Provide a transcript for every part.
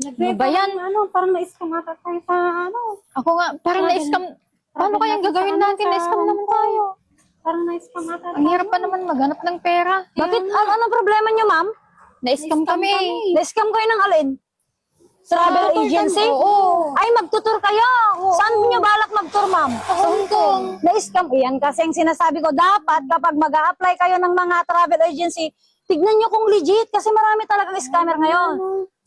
Ano ba yan? Parang na-scam ata tayo sa Ako nga, parang na-scam. Paano kayang gagawin natin? Na-scam naman tayo. Parang na-scam ata tayo. Ang hirap pa naman maghanap ng pera. Bakit? Ano problema nyo, ma'am? Na-scam kami. Na-scam kayo ng alin? Travel agency? Oo. Ay, magtutur kayo. Saan nyo balak magtur, ma'am? Sa Hong Kong. Na-scam. Iyan kasi ang sinasabi ko, dapat kapag mag-a-apply kayo ng mga travel agency, tignan nyo kung legit kasi marami talagang scammer ngayon.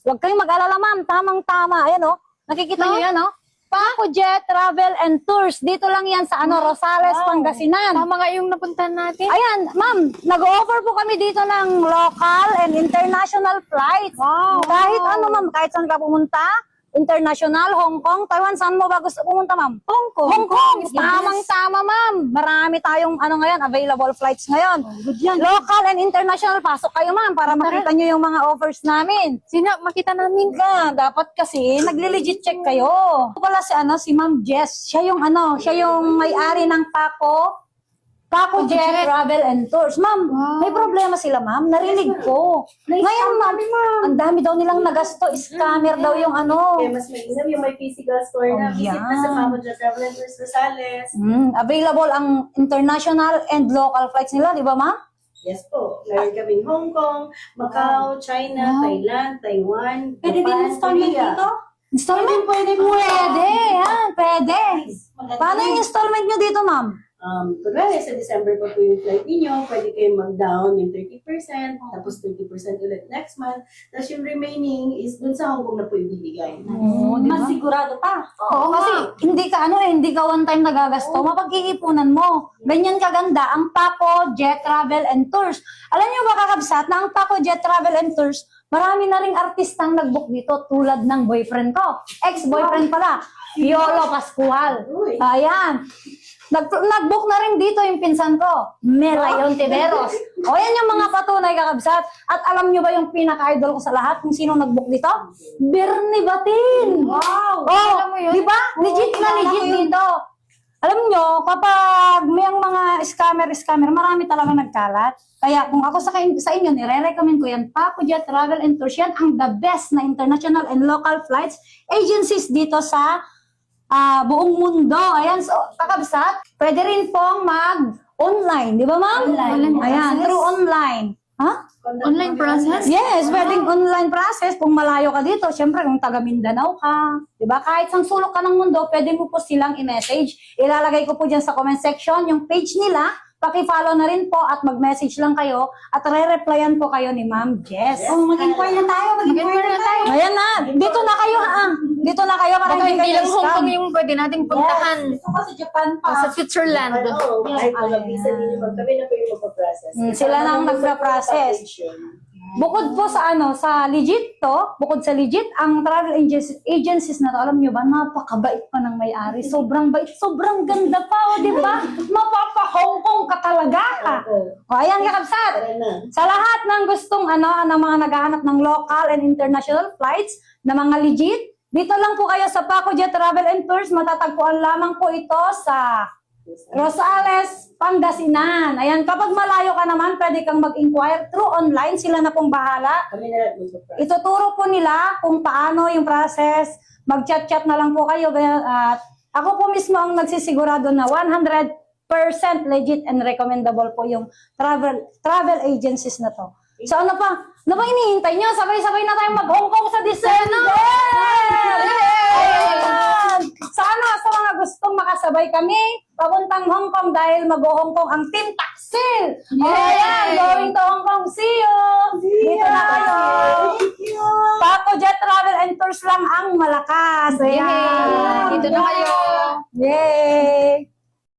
Huwag kayong mag-alala, ma'am. Tamang-tama. Ayan, oh. Nakikita nyo yan, oh. Paco Jet Travel and Tours. Dito lang yan sa Rosales, Pangasinan. Tama nga yung napuntahan natin. Ayan, ma'am, nag-offer po kami dito ng local and international flights. Wow. Kahit ano, ma'am, kahit saan ka pumunta, international, Hong Kong, Taiwan, saan mo ba gusto pumunta, ma'am? Hong Kong. Hong Kong, Yes. tamang-tama, ma'am. Marami tayong ngayon, available flights ngayon. Good yan. Local and international, pasok kayo, ma'am, para makita nyo yung mga offers namin. Makita namin. Dapat kasi nagli-legit check kayo. Ito pala si Ma'am Jess. Siya yung may-ari ng Paco Jet Travel and Tours. Ma'am, may problema sila, ma'am. Narinig ko. Ngayon, ma'am, ang dami daw nilang nagasto. Scammer daw yung Kaya mas mainam yung may physical store na. Visit na sa yan. Paco Jet Travel and Tours Rosales. Available ang international and local flights nila, di ba, ma'am? Yes po. Meron kaming Hong Kong, Macau, China, Thailand, Taiwan, Pwede din Japan, installment Korea. dito? Installment? Pwede. Yan, pwede. Paano yung installment nyo dito, ma'am? Kunwari, sa December pa po yung flight ninyo, pwede kayong mag-down ng 30%, tapos 30% ulit next month, tapos yung remaining is dun sa Hong Kong na po ibibigay. Mas sigurado pa. Oo, kasi hindi ka one time nagagasto, mapag-iipunan mo. Ganyan kaganda ang Paco Jet Travel and Tours. Alam niyo ba, kakabsat, na ang Paco Jet Travel and Tours, marami na ring artistang nag-book dito tulad ng boyfriend ko. Ex-boyfriend pala, Piolo Pascual. Ayan. Nag-book na rin dito yung pinsan ko, Melayon Tiberos. O yan yung mga patunay, kakabsat. At alam nyo ba yung pinaka-idol ko sa lahat kung sino nag-book dito? Bernie Batin. Wow! Oh, Alam mo yun? di ba? Legit na legit dito. Alam nyo, kapag may mga scammer, marami talaga nagkalat. Kaya kung ako sa inyo, nire-recommend ko yan, Paco Jet Travel and Tours, yan ang the best na international and local flights agencies dito sa buong mundo. Ayan, so, kakabsat, pwede rin pong mag-online. Di ba, ma'am? Online. Ayan, through online. Ha? Online process? Yes, pwedeng online process. Kung malayo ka dito, syempre kung taga Mindanao ka, di ba? Kahit sang sulok ka ng mundo, pwede mo po silang i-message. Ilalagay ko po dyan sa comment section yung page nila. Paki-follow na rin po at mag-message lang kayo at re-replyan po kayo ni Ma'am Jess. Mag-inquire na tayo. Ayan na, dito na kayo Dito na kayo para Baka hindi hindi kayo lang Hong scam. Kong yung pwede nating puntahan. Ito sa Japan Sa Switzerland. Oo, kahit mga visa ninyo, kami na po yung magpa-process. Sila na ang nagpa-process. Bukod po sa sa legit to, bukod sa legit, ang travel agencies na to, alam nyo ba, napakabait pa ng may-ari. Sobrang bait, sobrang ganda pa, di ba? Mapapa-Hong Kong ka talaga. O, ayan kakabsat. Tara na. Sa lahat ng gustong ng mga naghahanap ng local and international flights, na mga legit, dito lang po kayo sa Paco Jet Travel and Tours. Matatagpuan lamang po ito sa Rosales, Pangasinan. Ayan, kapag malayo ka naman, pwede kang mag-inquire through online. Sila na pong bahala. Kami na magpa-process. Ituturo po nila kung paano yung process. Mag-chat-chat na lang po kayo. At ako po mismo ang nagsisigurado na 100% legit and recommendable po yung travel agencies na to. So ano pa? Ano ba hinihintay nyo? Sabay-sabay na tayong mag-Hong Kong sa December! Ayan! Sana sa mga gustong makasabay kami, papuntang Hong Kong dahil mag-Hong Kong ang Team Taksil! Ayan! Going to Hong Kong! See you! Dito na kayo! Paco Jet Travel and Tours lang ang malakas! Ayan! Dito na kayo. Yay!